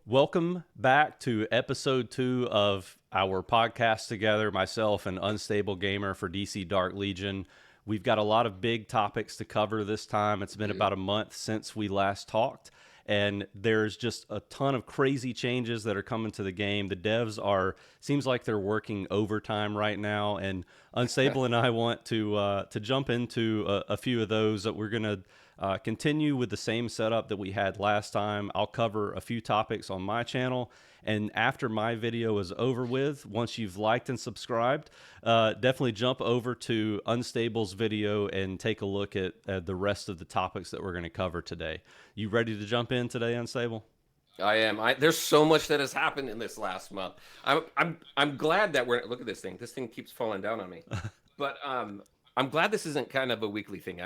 Welcome back to episode 2 of our podcast together, myself and Unstable Gamer for DC Dark Legion. We've got a lot of big topics to cover this time. It's been about a month since we last talked, and there's just a ton of crazy changes that are coming to the game. The devs seems like they're working overtime right now, and Unstable and I want to jump into a few of those that we're going to continue with the same setup that we had last time. I'll cover a few topics on my channel, and after my video is over with, once you've liked and subscribed, definitely jump over to Unstable's video and take a look at the rest of the topics that we're going to cover today. You ready to jump in today, Unstable? I am. There's so much that has happened in this last month. I'm glad that we're look at this thing. This thing keeps falling down on me. But I'm glad this isn't kind of a weekly thing.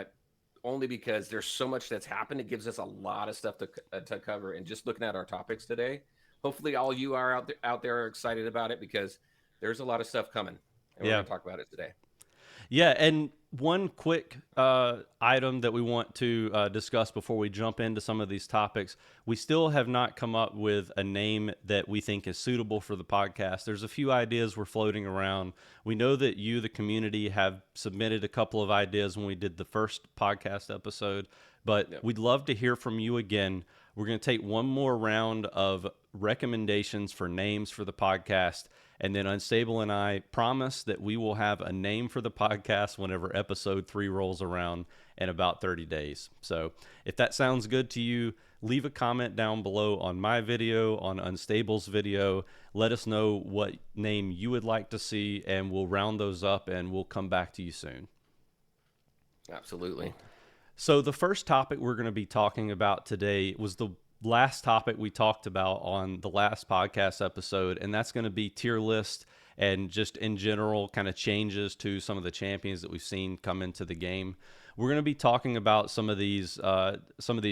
Only because there's so much that's happened. It gives us a lot of stuff to cover. And just looking at our topics today, hopefully all you are out there are excited about it because there's a lot of stuff coming. And we're going to talk about it today. Yeah, and one quick item that we want to discuss before we jump into some of these topics. We still have not come up with a name that we think is suitable for the podcast. There's a few ideas we're floating around. We know that you, the community, have submitted a couple of ideas when we did the first podcast episode, but we'd love to hear from you again. We're going to take one more round of recommendations for names for the podcast. And then Unstable and I promise that we will have a name for the podcast whenever episode 3 rolls around in about 30 days. So if that sounds good to you, leave a comment down below on my video, on Unstable's video. Let us know what name you would like to see, and we'll round those up and we'll come back to you soon. Absolutely. So the first topic we're going to be talking about today was the last topic we talked about on the last podcast episode, and that's going to be tier list and just in general kind of changes to some of the champions that we've seen come into the game. We're going to be talking about some of these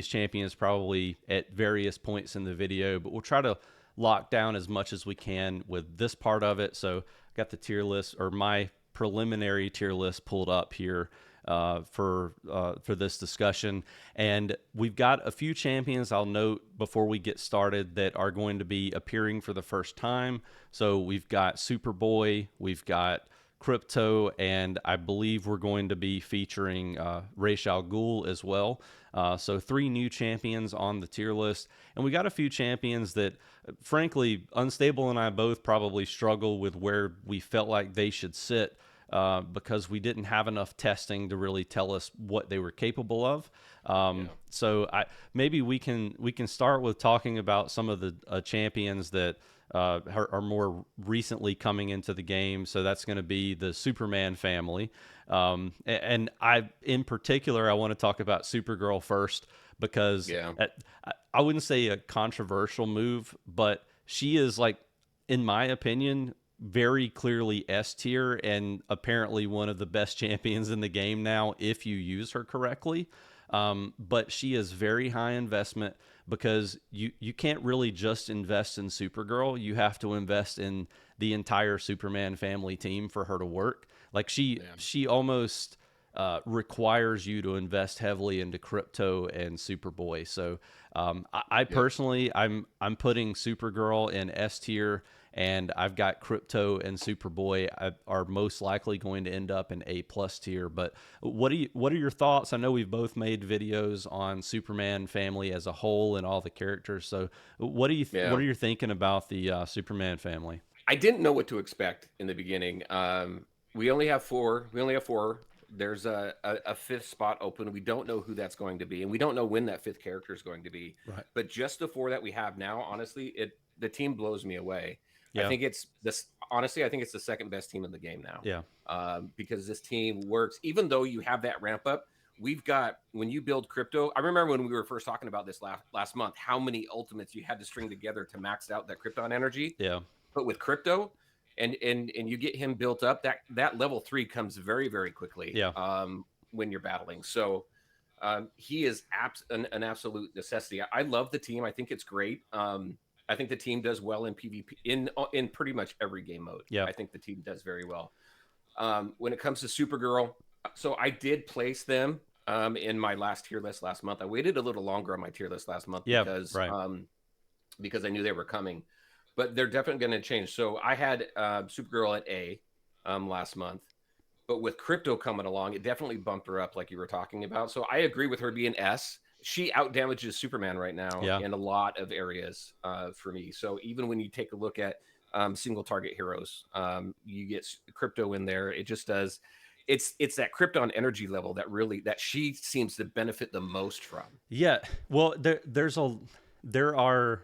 champions probably at various points in the video, but we'll try to lock down as much as we can with this part of it. So I got the tier list, or my preliminary tier list, pulled up here for this discussion, and we've got a few champions I'll note before we get started that are going to be appearing for the first time. So we've got Superboy, we've got Crypto, and I believe we're going to be featuring Ra's al Ghul as well. So 3 new champions on the tier list, and we got a few champions that, frankly, Unstable and I both probably struggle with where we felt like they should sit. Because we didn't have enough testing to really tell us what they were capable of. So maybe we can start with talking about some of the champions that are more recently coming into the game. So that's going to be the Superman family. And in particular, I want to talk about Supergirl first because I wouldn't say a controversial move, but she is, like, in my opinion, very clearly S tier and apparently one of the best champions in the game now if you use her correctly. But she is very high investment because you can't really just invest in Supergirl. You have to invest in the entire Superman family team for her to work. Like she almost requires you to invest heavily into Crypto and Superboy. So I personally, I'm putting Supergirl in S tier, and I've got Crypto and Superboy are most likely going to end up in A+ tier. But what are your thoughts? I know we've both made videos on Superman family as a whole and all the characters. So what are you thinking about the Superman family? I didn't know what to expect in the beginning. We only have 4. There's a 5th spot open. We don't know who that's going to be, and we don't know when that 5th character is going to be. Right. But just the 4 that we have now, honestly, the team blows me away. Yeah. I think it's this. Honestly, I think it's the second best team in the game now. Yeah. Because this team works. Even though you have that ramp up, we've got, when you build Crypto. I remember when we were first talking about this last month, how many ultimates you had to string together to max out that Krypton energy. Yeah. But with Crypto, and you get him built up, that level 3 comes very, very quickly. Yeah. When you're battling. So he is an absolute necessity. I love the team. I think it's great. I think the team does well in PvP in pretty much every game mode. Yeah. I think the team does very well. When it comes to Supergirl, so I did place them in my last tier list last month. I waited a little longer on my tier list last month because because I knew they were coming. But they're definitely going to change. So I had Supergirl at A last month, but with Crypto coming along, it definitely bumped her up, like you were talking about. So I agree with her being S. She out damages Superman right now Yeah. in a lot of areas for me. So even when you take a look at single target heroes, you get Crypto in there. It just does. It's that Krypton energy level that she seems to benefit the most from. Yeah. Well, there are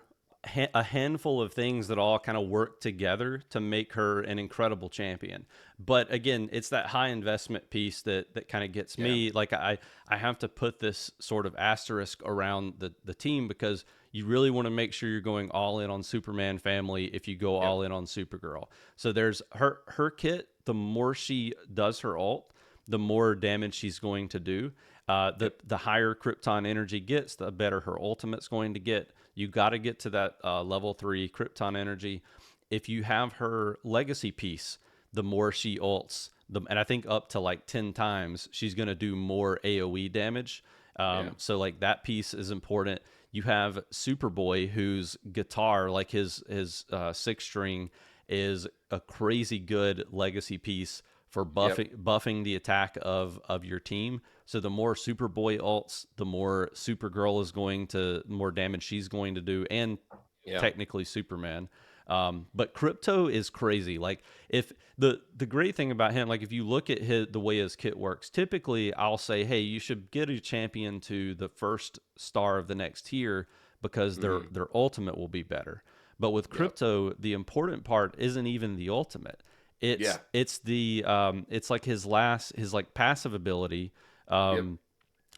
a handful of things that all kind of work together to make her an incredible champion. But again, it's that high investment piece that kind of gets Yeah. me. Like I have to put this sort of asterisk around the team, because you really want to make sure you're going all in on Superman family if you go Yep. all in on Supergirl. So there's her kit. The more she does her ult, the more damage she's going to do. Yep. The higher Krypton energy gets, the better her ultimate's going to get. You got to get to that level 3 Krypton energy. If you have her legacy piece, the more she ults, and I think up to like 10 times, she's going to do more AoE damage. Yeah. So like that piece is important. You have Superboy, whose guitar, like his six string, is a crazy good legacy piece for Yep. buffing the attack of your team. So the more Superboy ults, the more Supergirl is going to, more damage she's going to do, and Yeah. technically Superman. But Crypto is crazy. Like, if the great thing about him, like if you look at the way his kit works, typically I'll say, hey, you should get a champion to the first star of the next tier, because Mm-hmm. their ultimate will be better. But with Yep. Crypto, the important part isn't even the ultimate. Yeah. It's like his like passive ability, Yep. um,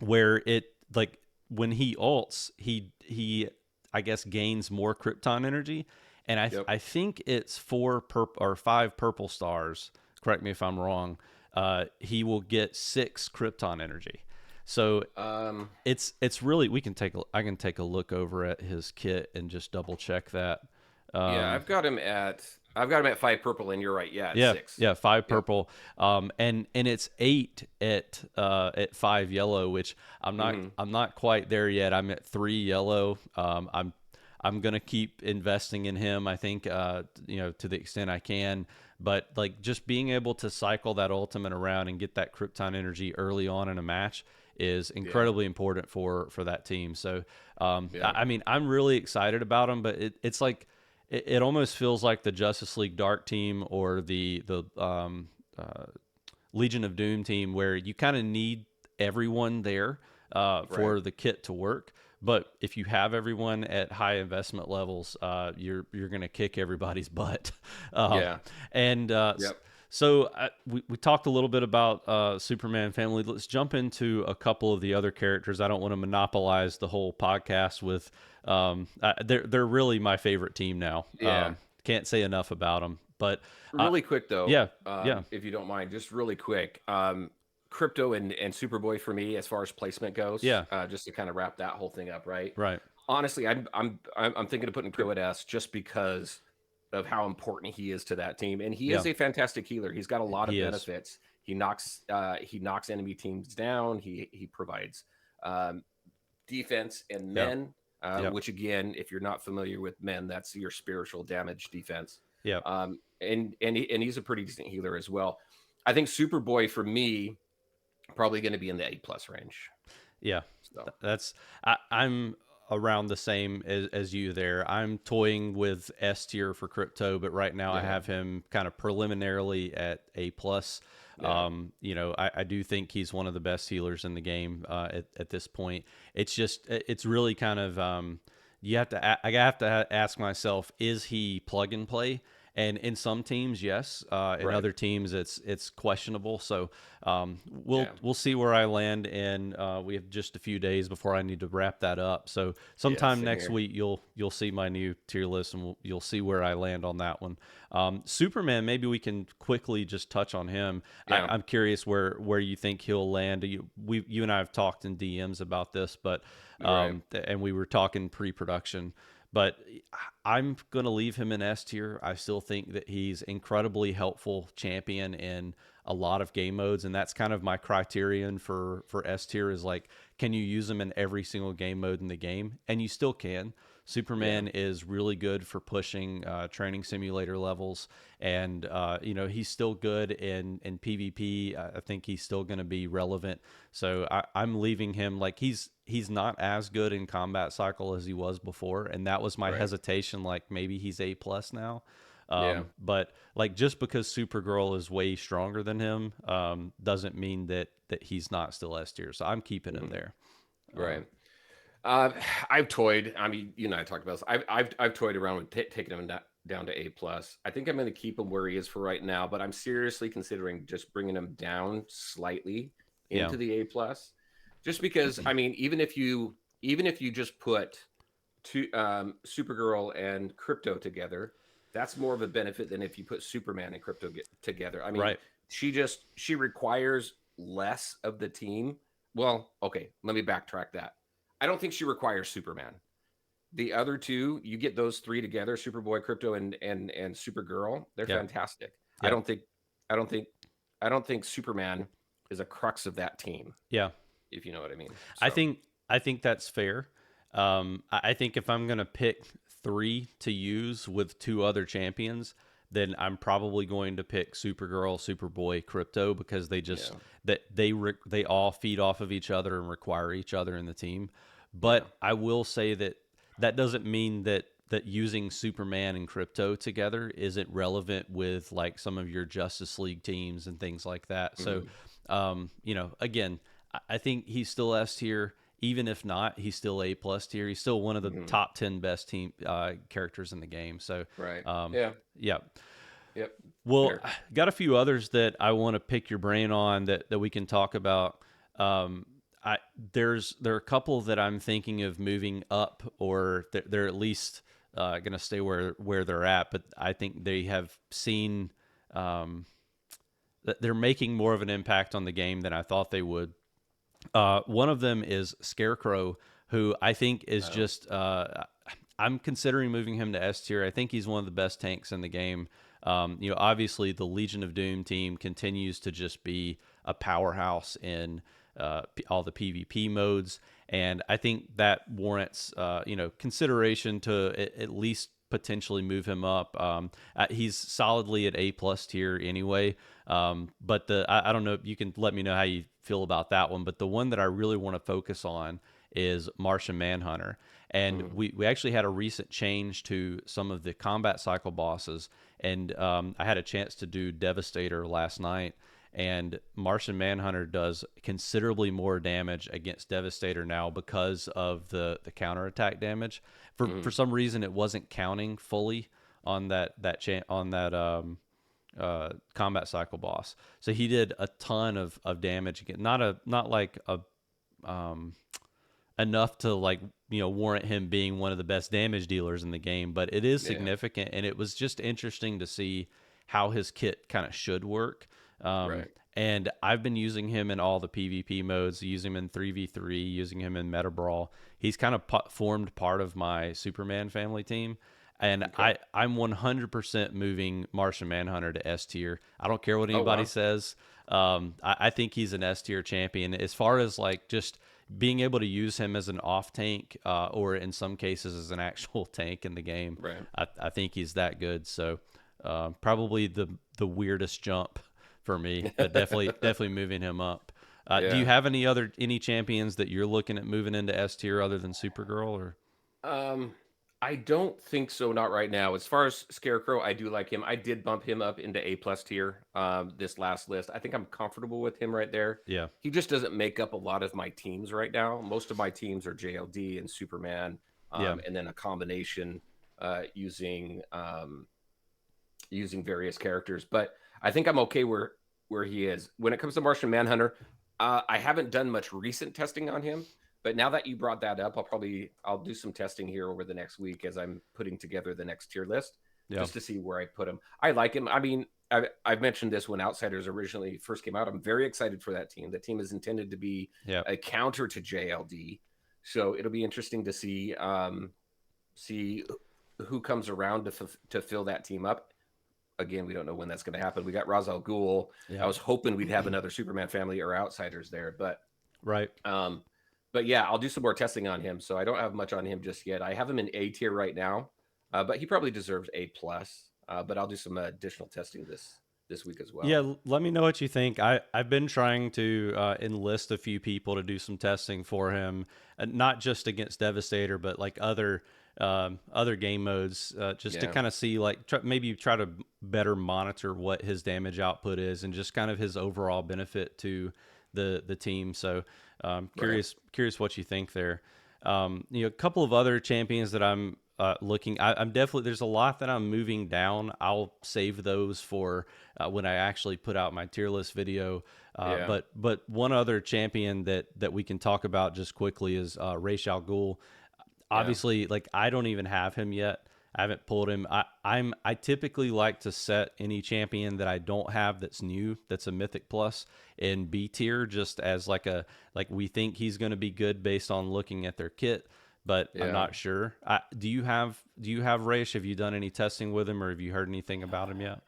where it, like, when he ults, he I guess gains more Krypton energy, and Yep. I think it's 4 purple or 5 purple stars. Correct me if I'm wrong. He will get 6 Krypton energy. So Um. it's really, I can take a look over at his kit and just double check that. Yeah. Um, I've got him at 5 purple, and you're right. Yeah, it's Yeah, 6. yeah, 5 Yep. purple, and it's 8 at 5 yellow, which Mm-hmm. I'm not quite there yet. I'm at 3 yellow. I'm gonna keep investing in him. I think to the extent I can, but like just being able to cycle that ultimate around and get that Krypton energy early on in a match is Yeah. incredibly important for that team. So Yeah. I mean, I'm really excited about him, but it's like it almost feels like the Justice League Dark team, or the Legion of Doom team, where you kind of need everyone there Right. for the kit to work. But if you have everyone at high investment levels, you're going to kick everybody's butt. um, Yeah. and Yep. so we talked a little bit about Superman family. Let's jump into a couple of the other characters. I don't want to monopolize the whole podcast with. They're really my favorite team now. Yeah. Can't say enough about them. But uh, Really quick though, yeah, yeah, if you don't mind, just really quick. Crypto and Superboy for me, as far as placement goes, yeah, just to kind of wrap that whole thing up, right? right, Honestly, I'm thinking of putting Crypto at S just because of how important he is to that team, and he yeah. is a fantastic healer. He's got a lot of He is. benefits. He knocks enemy teams down. He provides um, defense and Yeah, men, yeah, which again, if you're not familiar with men, that's your spiritual damage defense. yeah, And he's a pretty decent healer as well. I think Superboy for me probably going to be in the A+ range. yeah. So That's I'm around the same as you there. I'm toying with S tier for Crypto, but right now I yeah, have him kind of preliminarily at A+. yeah, I do think he's one of the best healers in the game at this point. It's just it's really kind of I have to ask myself, is he plug and play? And in some teams, yes. In right, other teams, it's questionable. So yeah, we'll see where I land, and we have just a few days before I need to wrap that up. So yeah. sometime Same next here. week, you'll see my new tier list, and you'll see where I land on that one. Superman, maybe we can quickly just touch on him. Yeah, I'm curious where you think he'll land. You and I have talked in DMs about this, but right. and we were talking pre-production. But I'm going to leave him in S tier. I still think that he's incredibly helpful champion in a lot of game modes, and that's kind of my criterion for S tier, is like, can you use him in every single game mode in the game? And you still can. Yeah. Superman is really good for pushing training simulator levels, and he's still good in PvP. I think he's still going to be relevant. So I'm leaving him like he's not as good in combat cycle as he was before, and that was my Right. hesitation. Like maybe he's A plus now. Yeah. But like just because Supergirl is way stronger than him doesn't mean that he's not still S tier. So I'm keeping him Mhm. there. Um, Right. Uh, I've toyed. I mean, you and I talked about this. I've toyed around with taking him down to A plus. I think I'm going to keep him where he is for right now, but I'm seriously considering just bringing him down slightly yeah, into the A plus, just because. I mean, even if you just put Supergirl and Crypto together, that's more of a benefit than if you put Superman and Crypto together. I mean, right. she requires less of the team. Well, okay, let me backtrack that. I don't think she requires Superman. The other two, you get those three together, Superboy, Crypto, and Supergirl, they're Yeah, fantastic. I yeah, don't think I don't think I don't think Superman is a crux of that team, yeah. if you know what I mean. I So think I think that's fair. I think if I'm gonna pick three to use with two other champions, then I'm probably going to pick Supergirl, Superboy, Crypto because they just yeah, that they all feed off of each other and require each other in the team. yeah. But I will say that that doesn't mean that using Superman and Crypto together isn't relevant with like some of your Justice League teams and things like that. So, Mhm, again, I think he's still S tier. Even if not, he's still A plus tier. He's still one of the mhm. top 10 best team characters in the game. So, Right. um, Yeah. yeah. Yep. Well, Fair. got a few others that I want to pick your brain on that we can talk about. Um, I there are a couple that I'm thinking of moving up, or they're at least going to stay where they're at. But I think they have seen um, that they're making more of an impact on the game than I thought they would. One of them is Scarecrow, who I think is Oh, just. I'm considering moving him to S tier. I think he's one of the best tanks in the game. Obviously the Legion of Doom team continues to just be a powerhouse in all the PvP modes, and I think that warrants consideration to at least potentially move him up. He's solidly at A plus tier anyway. But I don't know. You can let me know how you feel about that one. But the one that I really want to focus on is Martian Manhunter. And mhm. we actually had a recent change to some of the combat cycle bosses. And I had a chance to do Devastator last night. And Martian Manhunter does considerably more damage against Devastator now because of the counterattack damage. For Mhm. some reason, it wasn't counting fully on that combat cycle boss. So he did a ton of damage again. Not like a um, enough to like warrant him being one of the best damage dealers in the game, but it is Yeah. significant, and it was just interesting to see how his kit kind of should work. Right. And I've been using him in all the PvP modes, using him in 3v3, using him in Meta Brawl. He's kind of formed part of my Superman family team. And Okay. I'm 100% moving Martian Manhunter to S tier. I don't care what Oh anybody wow. says. I think he's an S tier champion. As far as like just being able to use him as an off tank, or in some cases as an actual tank in the game, Right. I think he's that good. So probably the weirdest jump for me, but definitely moving him up. Do you Yeah. have any champions that you're looking at moving into S tier other than Supergirl or? Um, I don't think so. Not right now. As far as Scarecrow, I do like him. I did bump him up into A plus tier. This last list, I think I'm comfortable with him right there. Yeah, He just doesn't make up a lot of my teams right now. Most of my teams are JLD and Superman, yeah, and then a combination using various characters. But I think I'm okay where he is. When it comes to Martian Manhunter, I haven't done much recent testing on him. But now that you brought that up, I'll do some testing here over the next week as I'm putting together the next tier list yeah, just to see where I put him. I like him. I mean, I've mentioned this when Outsiders originally first came out. I'm very excited for that team. That team is intended to be yeah. a counter to JLD, so it'll be interesting to see who comes around to fill that team up. Again, we don't know when that's going to happen. We got Ra's al Ghul. I Yeah. was hoping we'd have another Superman family or Outsiders there, but Right. um, but yeah, I'll do some more testing on him. So I don't have much on him just yet. I have him in A tier right now, but he probably deserves A plus. But I'll do some additional testing this week as Yeah, well. let me know what you think. I've been trying to enlist a few people to do some testing for him, not just against Devastator, but like other game modes, just to Yeah, kind of see like maybe try to better monitor what his damage output is and just kind of his overall benefit to the team. So right. curious what you think there. A couple of other champions that I'm looking. I'm definitely there's a lot that I'm moving down. I'll save those for when I actually put out my tier list video. Yeah, But one other champion that we can talk about just quickly is Ra's al Ghul. yeah, Obviously, like I don't even have him yet. I haven't pulled him. I typically like to set any champion that I don't have that's new, that's a mythic plus in B tier, just as like we think he's going to be good based on looking at their kit, but I'm yeah. not sure. Do you have Raish? Have you done any testing with him, or have you heard anything about him yet?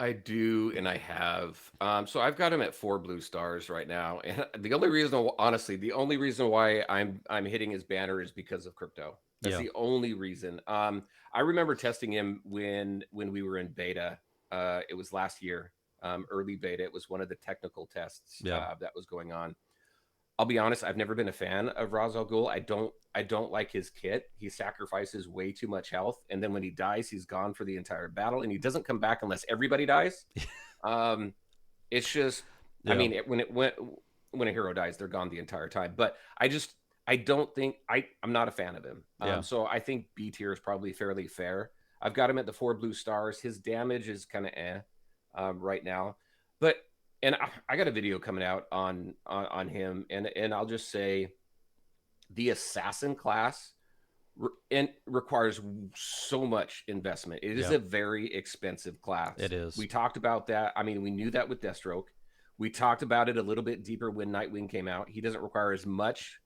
I do, and I have. So I've got him at 4 blue stars right now, and the only reason, honestly, the only reason why I'm hitting his banner is because of crypto. That's Yeah, the only reason. I remember testing him when we were in beta. It was last year, early beta. It was one of the technical tests yeah. that was going on. I'll be honest, I've never been a fan of Ra's al Ghul. I don't like his kit. He sacrifices way too much health, and then when he dies, he's gone for the entire battle, and he doesn't come back unless everybody dies. Um, it's just, I Yeah, mean, when a hero dies, they're gone the entire time. But I don't think I'm not a fan of him. yeah. So I think B tier is probably fairly fair. I've got him at the 4 blue stars. His damage is kind of right now, but and I got a video coming out on him, and I'll just say the assassin class and requires so much investment. It is Yeah, a very expensive it class. is. We talked about that. I mean, we knew that with Deathstroke. We talked about it a little bit deeper when Nightwing came out. He doesn't require as much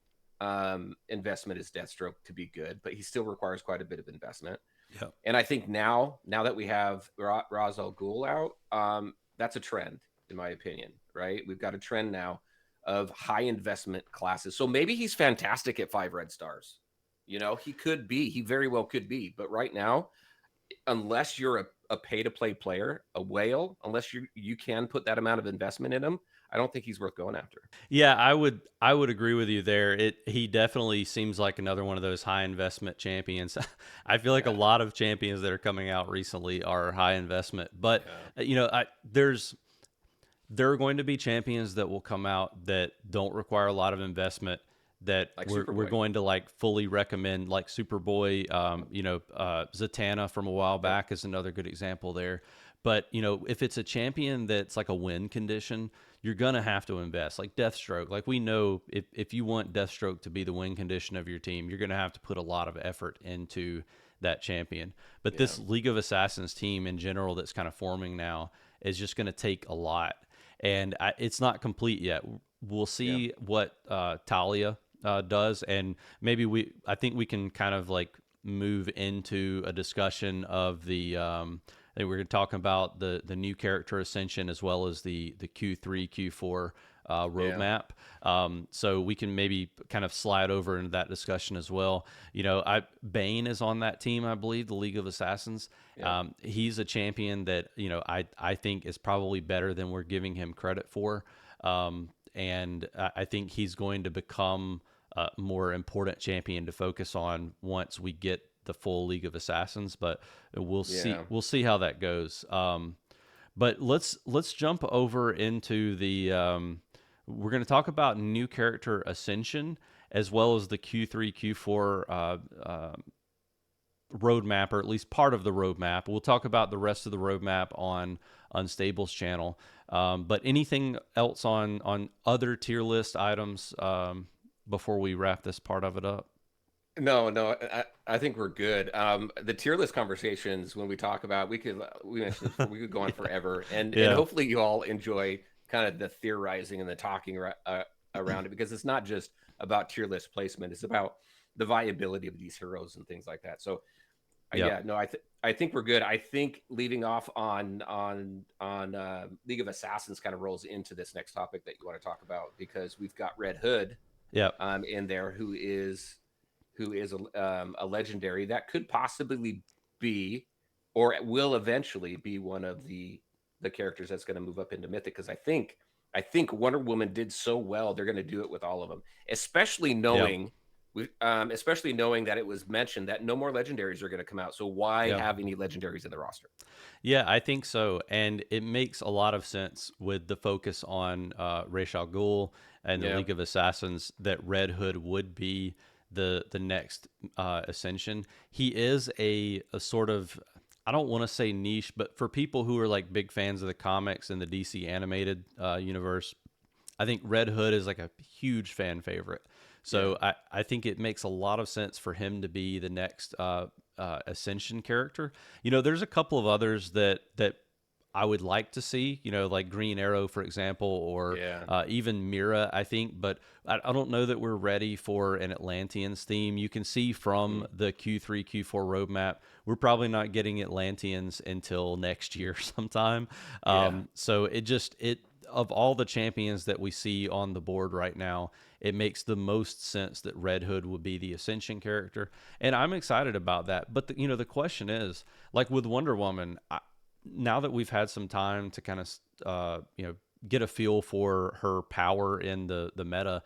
investment as Deathstroke to be good, but he still requires quite a bit of investment. Yeah. And I think now that we have Ra's al Ghul out, that's a trend, in my opinion, right? We've got a trend now of high investment classes. So maybe he's fantastic at 5 red stars. He could be. He very well could be. But right now, unless you're a pay to play player, a whale, unless you can put that amount of investment in him, I don't think he's worth going after. Yeah, I would agree with you there. He definitely seems like another one of those high investment champions. I feel like a Yeah. lot of champions that are coming out recently are high investment, but Yeah. there are going to be champions that will come out that don't require a lot of investment that Like we're Superboy. going to like fully recommend, like Superboy. Zatanna from a while Yep. back is another good example there. But if it's a champion that's like a win condition, you're gonna have to invest. Like Deathstroke, like we know if you want Deathstroke to be the win condition of your team, you're gonna have to put a lot of effort into that champion. But Yeah. this League of Assassins team in general that's kind of forming now is just going to take a lot, and it's not complete yet. We'll Yeah. see what Talia does, and maybe I think we can kind of like move into a discussion of the. I think we're talking about the new character ascension as well as the Q3 Q4 Yeah. roadmap. So we can maybe kind of slide over into that discussion as well. Bane is on that team, I believe, the League of Assassins. Yeah. He's a champion that I think is probably better than we're giving him credit for, and I think he's going to become a more important champion to focus on once we get the full League of Assassins. But we'll see. Yeah. We'll see how that goes. But let's jump over into the. We're going to talk about new character ascension as well as the Q3 Q4 roadmap, or at least part of the roadmap. We'll talk about the rest of the roadmap on Unstable's channel. But anything else on other tier list items before we wrap this part of it up? No, no, I think we're good. The tier list conversations when we talk about we mentioned this before, we could go on forever, and Yeah, hopefully you all enjoy kind of the theorizing and the talking around it, because it's not just about tier list placement; it's about the viability of these heroes and things like that. So yeah, yeah, no, I think we're good. I think leaving off on League of Assassins kind of rolls into this next topic that you want to talk about, because we've got Red Hood Yeah. in there who is a legendary that could possibly be, or will eventually be, one of the characters that's going to move up into Mythic. Because I think Wonder Woman did so well, they're going to do it with all of them, especially Yeah. knowing. Especially knowing that it was mentioned that no more legendaries are going to come out. So why Yeah. have any legendaries in the roster? Yeah, I think so, and it makes a lot of sense with the focus on Ra's al Ghul and the Yeah. League of Assassins that Red Hood would be the next Ascension. He is a sort of, I don't want to say niche, but for people who are like big fans of the comics and the DC animated universe, I think Red Hood is like a huge fan favorite. Yeah. So I think it makes a lot of sense for him to be the next Ascension character. There's a couple of others that I would like to see, like Green Arrow, for example, or Yeah. even Mira, I think. But I don't know that we're ready for an Atlanteans theme. You can see from Mhm. the Q3, Q4 roadmap, we're probably not getting Atlanteans until next year sometime. Yeah. So it of all the champions that we see on the board right now, it makes the most sense that Red Hood would be the Ascension character, and I'm excited about that. But the question is, like with Wonder Woman, now that we've had some time to kind of get a feel for her power in the meta,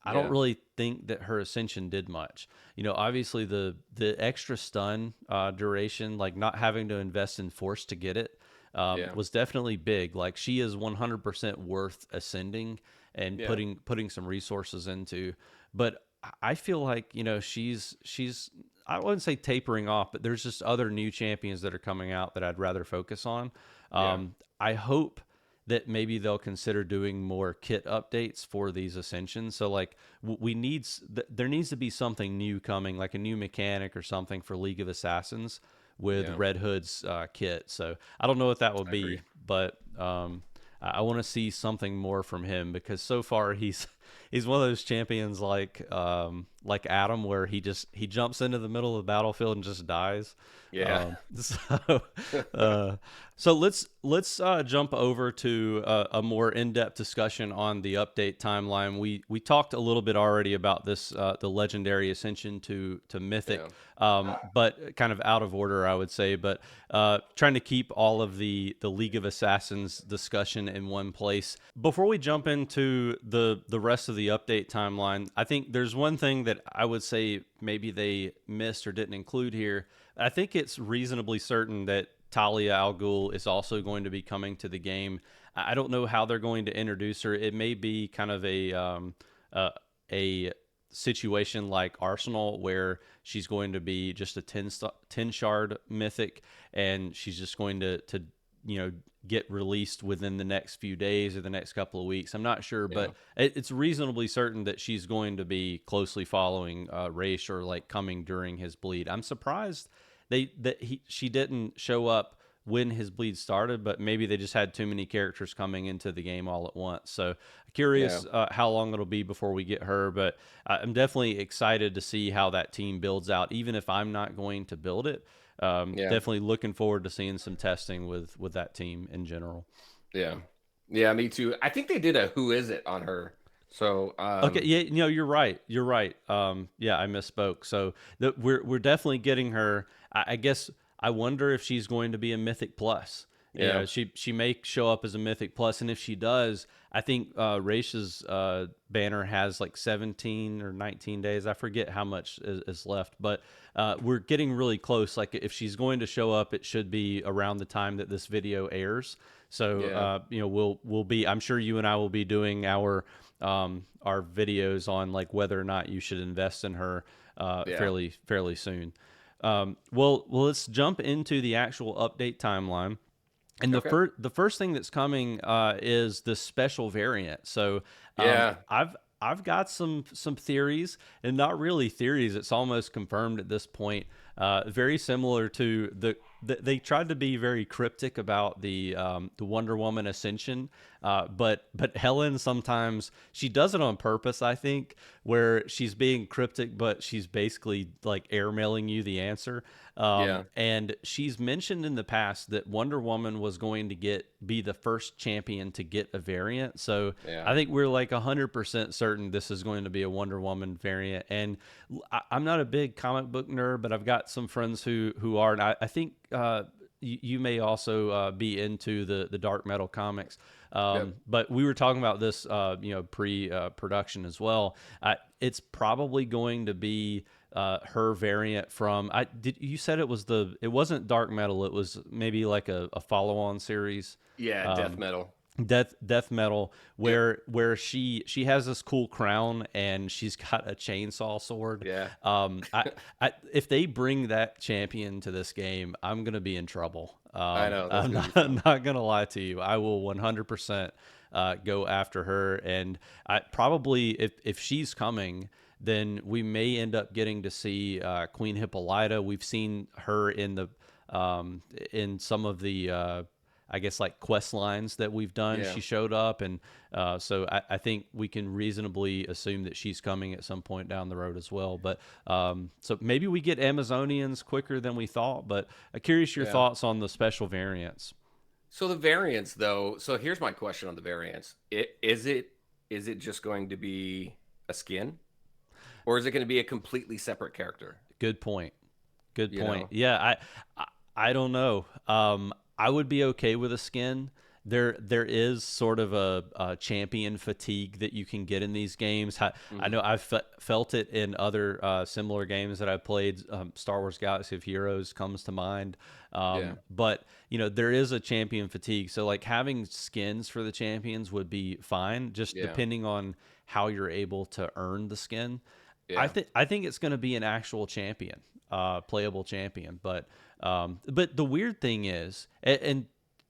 I don't Yeah. really think that her Ascension did much. Obviously the extra stun duration, like not having to invest in force to get it, Yeah. was definitely big. Like she is 100% worth ascending and Yeah. putting some resources into. But I feel like she's I wouldn't say tapering off, but there's just other new champions that are coming out that I'd rather focus on. Yeah. I hope that maybe they'll consider doing more kit updates for these ascensions. So like there needs to be something new coming, like a new mechanic or something for League of Assassins with Yeah. Red Hood's kit. So I don't know what that would I agree. be, but I want to see something more from him because so far he's one of those champions like Adam, where he jumps into the middle of the battlefield and just dies. Yeah. So uh, so let's jump over to a more in-depth discussion on the update timeline. We talked a little bit already about this the legendary ascension to Yeah. mythic, but kind of out of order, I would say. But trying to keep all of the League of Assassins discussion in one place. Before we jump into the rest of the update timeline, I think there's one thing that I would say maybe they missed or didn't include here. I think it's reasonably certain that Talia al Ghul is also going to be coming to the game. I don't know how they're going to introduce her. It may be kind of a situation like Arsenal, where she's going to be just a 10 shard mythic, and she's just going to get released within the next few days or the next couple of weeks. I'm not sure, Yeah. but it's reasonably certain that she's going to be closely following Raish, or like coming during his bleed. I'm surprised she didn't show up when his bleed started, but maybe they just had too many characters coming into the game all at once. So Yeah. curious how long it'll be before we get her, but I'm definitely excited to see how that team builds out, even if I'm not going to build it. Yeah. Definitely looking forward to seeing some testing with that team in general. Yeah. Yeah. Me too. I think they did a who is it on her. So Okay, yeah, you're right. You're right. Yeah, I misspoke. So we're definitely getting her. I guess I wonder if she's going to be a Mythic Plus. yeah. She may show up as a Mythic Plus, and if she does, I think Raish's banner has like 17 or 19 days. I forget how much is left, but we're getting really close. Like if she's going to show up, it should be around the time that this video airs. So Yeah. we'll be. I'm sure you and I will be doing our videos on like whether or not you should invest in her Yeah. fairly soon. Well, let's jump into the actual update timeline. And Okay. the first thing that's coming is the special variant. So Yeah. I've got some theories, and not really theories. It's almost confirmed at this point. Very similar to they tried to be very cryptic about the Wonder Woman Ascension, but Helen sometimes she does it on purpose. I think, where she's being cryptic, but she's basically like airmailing you the answer. Yeah. And she's mentioned in the past that Wonder Woman was going to be the first champion to get a variant. So Yeah. I think we're like 100% certain this is going to be a Wonder Woman variant. And I'm not a big comic book nerd, but I've got some friends who are, and I think you may also be into the dark metal comics. Yep. But we were talking about this, pre production as well. It's probably going to be her variant from. You said it wasn't dark metal. It was maybe like a follow on series. Yeah. Death Um, metal. death metal Yep. where she has this cool crown and she's got a chainsaw sword. Yeah. If they bring that champion to this game, I'm gonna be in trouble. I know. That's I'm gonna be not, fun. not gonna lie to you. I will 100% go after her, and I probably if she's coming, then we may end up getting to see Queen Hippolyta. We've seen her in some of the I guess like quest lines that we've done. Yeah. She showed up, and so I think we can reasonably assume that she's coming at some point down the road as well. But so maybe we get Amazonians quicker than we thought. But curious your Yeah. thoughts on the special variants. So the variants, though. So here's my question on the variants. Is it just going to be a skin, or is it going to be a completely separate character? Good point. Good You point. know. Yeah, I don't know. I would be okay with a skin. There is sort of a champion fatigue that you can get in these games. I Hmm. know I've felt it in other similar games that I've played. Star Wars Galaxy of Heroes comes to mind. Yeah. But there is a champion fatigue. So like having skins for the champions would be fine, just Yeah. depending on how you're able to earn the skin. Yeah. I think it's going to be an actual champion, playable champion. But the weird thing is, and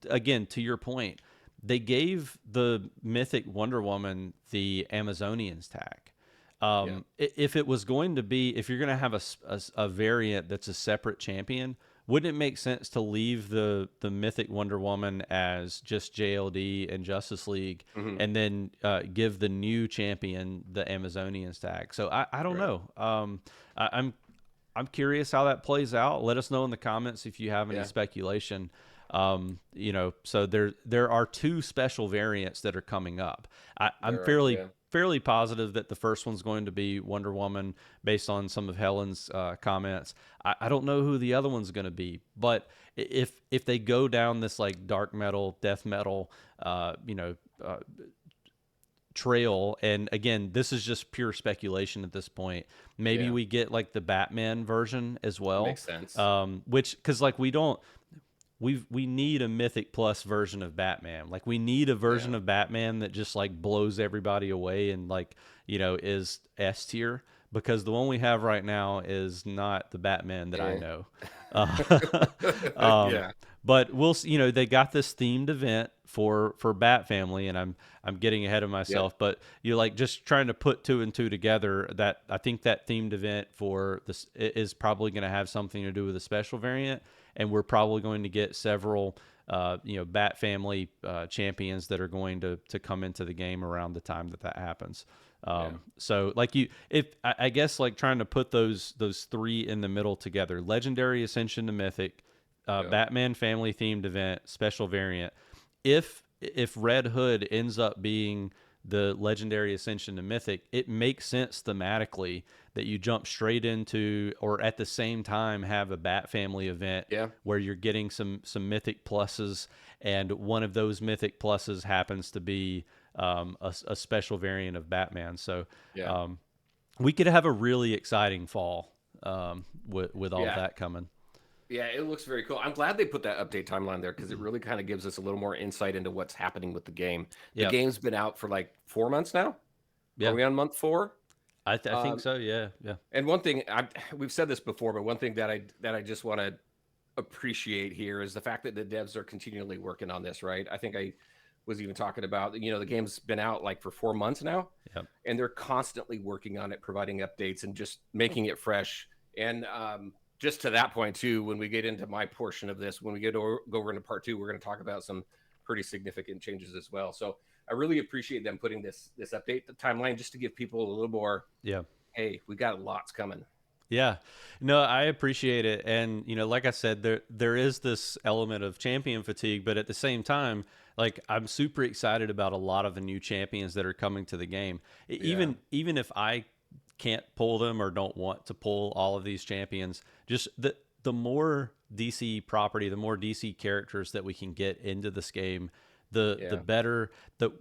again to your point, they gave the mythic Wonder Woman the Amazonians tag. Yeah. If it was going to be, if you're going to have a variant that's a separate champion, wouldn't it make sense to leave the mythic Wonder Woman as just JLD and Justice League, Hmm. and then give the new champion the Amazonians tag? So I don't Right. know. I'm curious how that plays out. Let us know in the comments if you have any Yeah. speculation. So there are two special variants that are coming up. I'm There are. Yeah. fairly positive that the first one's going to be Wonder Woman, based on some of Helen's comments. I don't know who the other one's going to be, but if they go down this like dark metal, death metal, trail, and again this is just pure speculation at this point, maybe Yeah. we get like the Batman version as well. Makes sense. Which, because like we need a mythic plus version of Batman. Like we need a Yeah. version of Batman that just like blows everybody away and like is S tier, because the one we have right now is not the Batman that I Yeah. know. uh, um, Yeah. but we'll they got this themed event for Bat Family, and I'm getting ahead of Yep. myself, but you're like just trying to put two and two together. That I think that themed event for this is probably going to have something to do with a special variant, and we're probably going to get several Bat Family champions that are going to come into the game around the time that happens. Yeah. So like if I guess like trying to put those three in the middle together: Legendary, Ascension to Mythic, Yeah. Batman Family themed event, special variant. If Red Hood ends up being the Legendary, Ascension to Mythic, it makes sense thematically that you jump straight into, or at the same time have a Bat Family event Yeah. where you're getting some Mythic pluses, and one of those Mythic pluses happens to be a special variant of Batman. So Yeah. um, we could have a really exciting fall with all of Yeah. that coming. Yeah, it looks very cool. I'm glad they put that update timeline there because it really kind of gives us a little more insight into what's happening with the game. The Yep. game's been out for like 4 months now. Are Yeah. we on month four? I think Um, so. Yeah. Yeah. and one thing we've said this before, but one thing that I just want to appreciate here is the fact that the devs are continually working on this. Right? I think I was even talking about the game's been out like for 4 months now, Yep. and they're constantly working on it, providing updates and just making it fresh. And just to that point too, when we get into my portion of this, when we go over into part two, we're going to talk about some pretty significant changes as well. So I really appreciate them putting this update the timeline just to give people a little more. Yeah. Hey, we got lots coming. Yeah. No, I appreciate it. And, like I said, there is this element of champion fatigue, but at the same time, like I'm super excited about a lot of the new champions that are coming to the game. Yeah. Even if I can't pull them or don't want to pull all of these champions, just the more DC property, the more DC characters that we can get into this game, the Yeah. better. The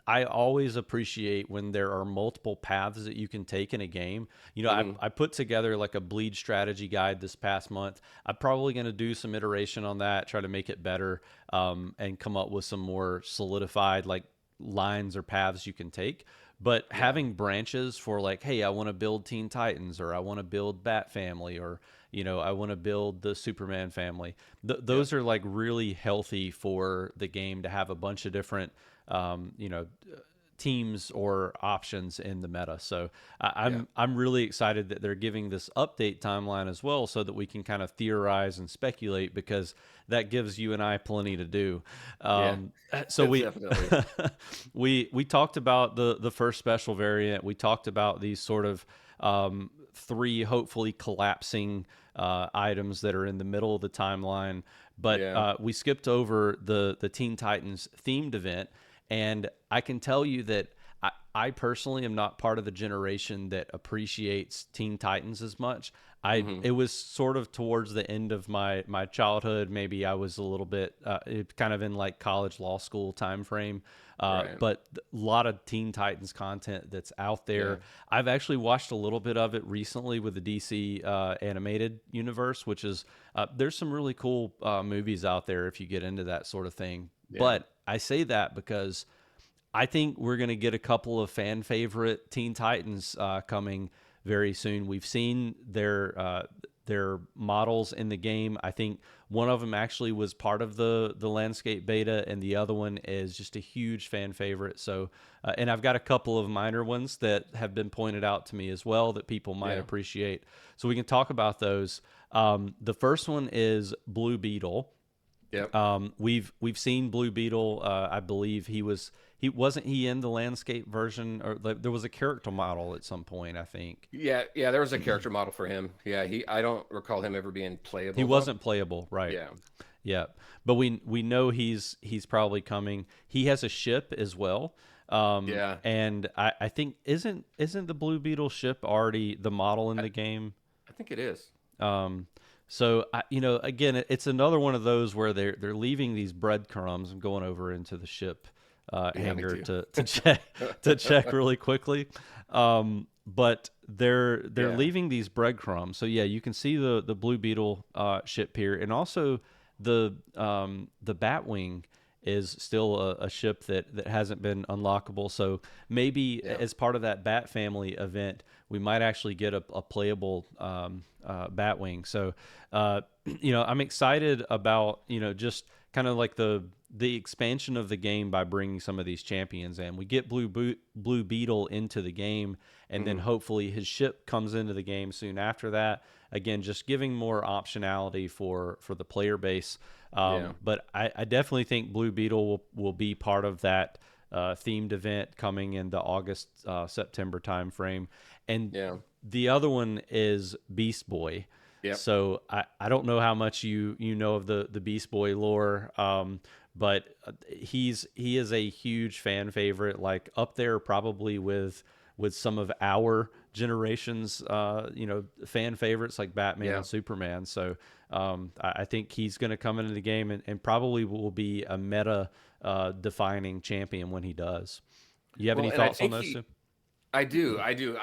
I always appreciate when there are multiple paths that you can take in a game. Hmm. I put together like a bleed strategy guide this past month. I'm probably going to do some iteration on that, try to make it better, and come up with some more solidified like lines or paths you can take. But Yeah. having branches for like, hey, I want to build Teen Titans, or I want to build Bat Family, or I want to build the Superman family. Yep. Those are like really healthy for the game to have a bunch of different, teams or options in the meta. So Yeah. I'm really excited that they're giving this update timeline as well, so that we can kind of theorize and speculate, because that gives you and I plenty to do. Yeah. So we Definitely. we talked about the first special variant. We talked about these sort of three hopefully collapsing items that are in the middle of the timeline. But Yeah. we skipped over the Teen Titans themed event, and I can tell you that I personally am not part of the generation that appreciates Teen Titans as much. Hmm. It was sort of towards the end of my childhood. Maybe I was a little bit kind of in like college law school time frame. Right. But a lot of Teen Titans content that's out Yeah. there. I've actually watched a little bit of it recently with the DC animated universe, which is there's some really cool movies out there if you get into that sort of thing. Yeah. But I say that because I think we're going to get a couple of fan favorite Teen Titans coming very soon. We've seen their models in the game. I think one of them actually was part of the landscape beta, and the other one is just a huge fan favorite. So, and I've got a couple of minor ones that have been pointed out to me as well that people might Yeah. appreciate. So we can talk about those. The first one is Blue Beetle. Yep. We've seen Blue Beetle. I believe he wasn't he in the landscape version, or like, there was a character model at some point. I think Yeah. Yeah. There was a character model for him. Yeah. I don't recall him ever being he playable though. wasn't playable, right? Yeah. Yeah, but we know he's probably coming. He has a ship as well, Yeah. and I think isn't the Blue Beetle ship already the model in I, the game? I think it is. Um, so again, it's another one of those where they're leaving these breadcrumbs. I'm going over into the ship Yeah. Me hangar too. to check to check really quickly. But they're Yeah. leaving these breadcrumbs. So yeah, you can see the Blue Beetle ship here, and also the Batwing is still a ship that hasn't been unlockable. So maybe Yeah. as part of that Bat Family event, we might actually get a playable Batwing. So I'm excited about just kind of like the expansion of the game by bringing some of these champions in. We get Blue Beetle into the game, and then Hmm. hopefully his ship comes into the game soon after that. Again, just giving more optionality for the player base. Yeah. But I definitely think Blue Beetle will be part of that themed event coming in the August September timeframe. And Yeah. the other one is Beast Boy. Yep. So I don't know how much you know of the Beast Boy lore, but he is a huge fan favorite, like up there probably with some of our generation's fan favorites like Batman Yeah. and Superman. So I think he's going to come into the game and probably will be a meta defining champion when he does. You have any Well, and I thoughts on think those two? I do. I do.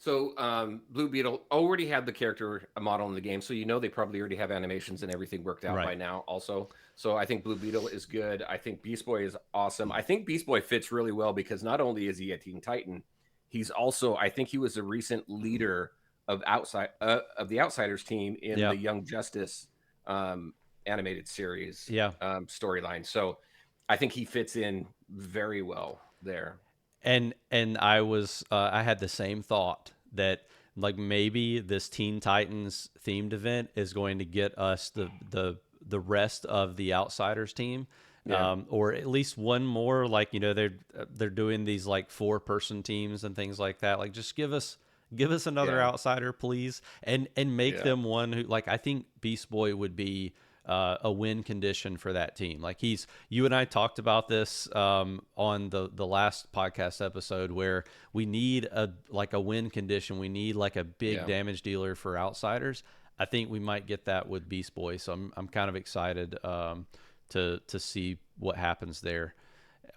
So Blue Beetle already had the character model in the game, so they probably already have animations and everything worked out Right. by now. Also, so I think Blue Beetle is good. I think Beast Boy is awesome. I think Beast Boy fits really well because not only is he a Teen Titan, he's also I think he was a recent leader of the Outsiders team in Yeah. the Young Justice animated series Yeah. storyline. So I think he fits in very well there. And I had the same thought that like maybe this Teen Titans themed event is going to get us the rest of the Outsiders team, Yeah. or at least one more. Like they're doing these like 4-person teams and things like that. Like just Give us another Yeah. outsider, please, and make Yeah. them one who, like, I think Beast Boy would be a win condition for that team. Like, you and I talked about this on the last podcast episode, where we need a win condition. We need like a big Yeah. damage dealer for outsiders. I think we might get that with Beast Boy, so I'm kind of excited to see what happens there.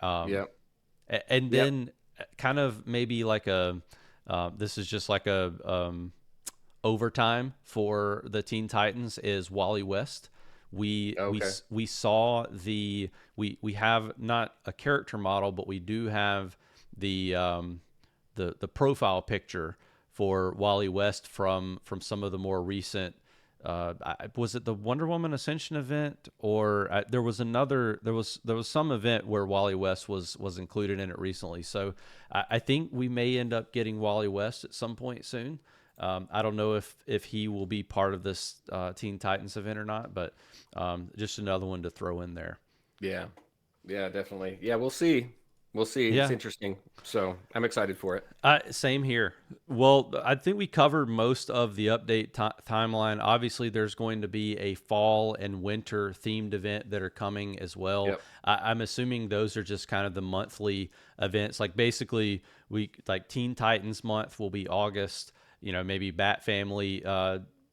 Um, Yeah. and Yep. then kind of maybe like this is just like a overtime for the Teen Titans is Wally West. Okay. We saw we have not a character model, but we do have the the profile picture for Wally West from some of the more recent. Was it the Wonder Woman Ascension event, or there was another? There was some event where Wally West was included in it recently. So I think we may end up getting Wally West at some point soon. I don't know if he will be part of this Teen Titans event or not, but just another one to throw in there. Yeah. Yeah, definitely. Yeah, we'll see. We'll see. It's Yeah, interesting. So I'm excited for it. same here. Well, I think we covered most of the update timeline. Obviously, there's going to be a fall and winter themed event that are coming as well. Yep. I'm assuming those are just kind of the monthly events. Like, basically, we like Teen Titans month will be August. Maybe Bat Family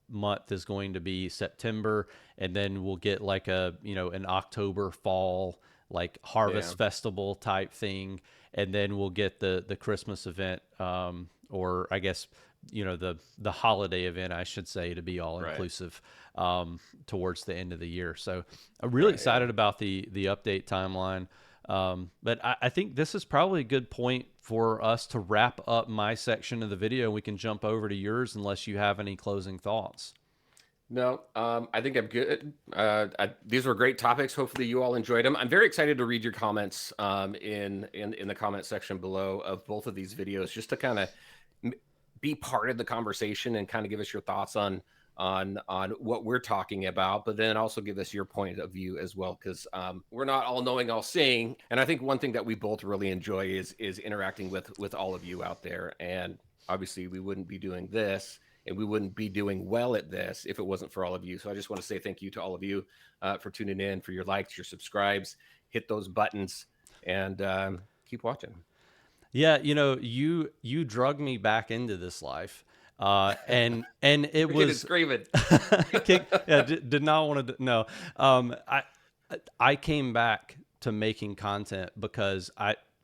month is going to be September, and then we'll get like an October fall, like Yeah. harvest festival type thing, and then we'll get the Christmas event, or I guess the holiday event, I should say, to be all Right. inclusive towards the end of the year. So I'm really Right. Yeah. excited about the update timeline. But I think this is probably a good point for us to wrap up my section of the video. We can jump over to yours unless you have any closing thoughts. No, I think I'm good. These were great topics. Hopefully, you all enjoyed them. I'm very excited to read your comments in the comment section below of both of these videos, just to kind of be part of the conversation and kind of give us your thoughts on what we're talking about, but then also give us your point of view as well, because we're not all knowing, all seeing. And I think one thing that we both really enjoy is interacting with all of you out there. And obviously, we wouldn't be doing this, and we wouldn't be doing well at this if it wasn't for all of you. So I just want to say thank you to all of you for tuning in, for your likes, your subscribes, hit those buttons, and keep watching. Yeah, you drug me back into this life, and it Freaking was screaming. yeah, did not want to no. I came back to making content because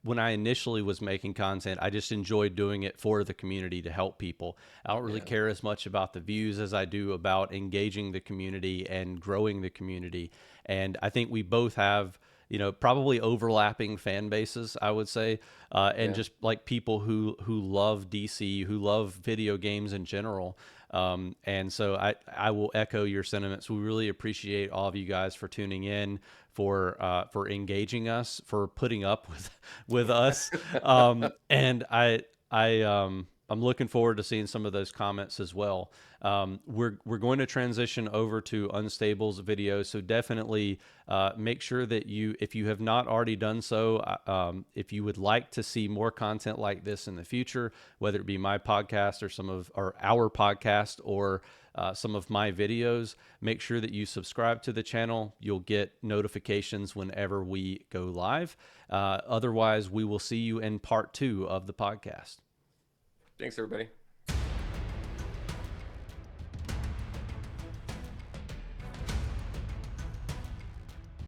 when I initially was making content, I just enjoyed doing it for the community to help people. I don't really Yeah. care as much about the views as I do about engaging the community and growing the community. And I think we both have, probably overlapping fan bases, I would say, and Yeah. just like people who love DC, who love video games in general. And so I will echo your sentiments. We really appreciate all of you guys for tuning in, for engaging us, for putting up with us. And I'm looking forward to seeing some of those comments as well. We're going to transition over to Unstable's videos, so definitely make sure that if you have not already done so, if you would like to see more content like this in the future, whether it be my podcast or our podcast or some of my videos, make sure that you subscribe to the channel. You'll get notifications whenever we go live. Otherwise, we will see you in part 2 of the podcast. Thanks, everybody.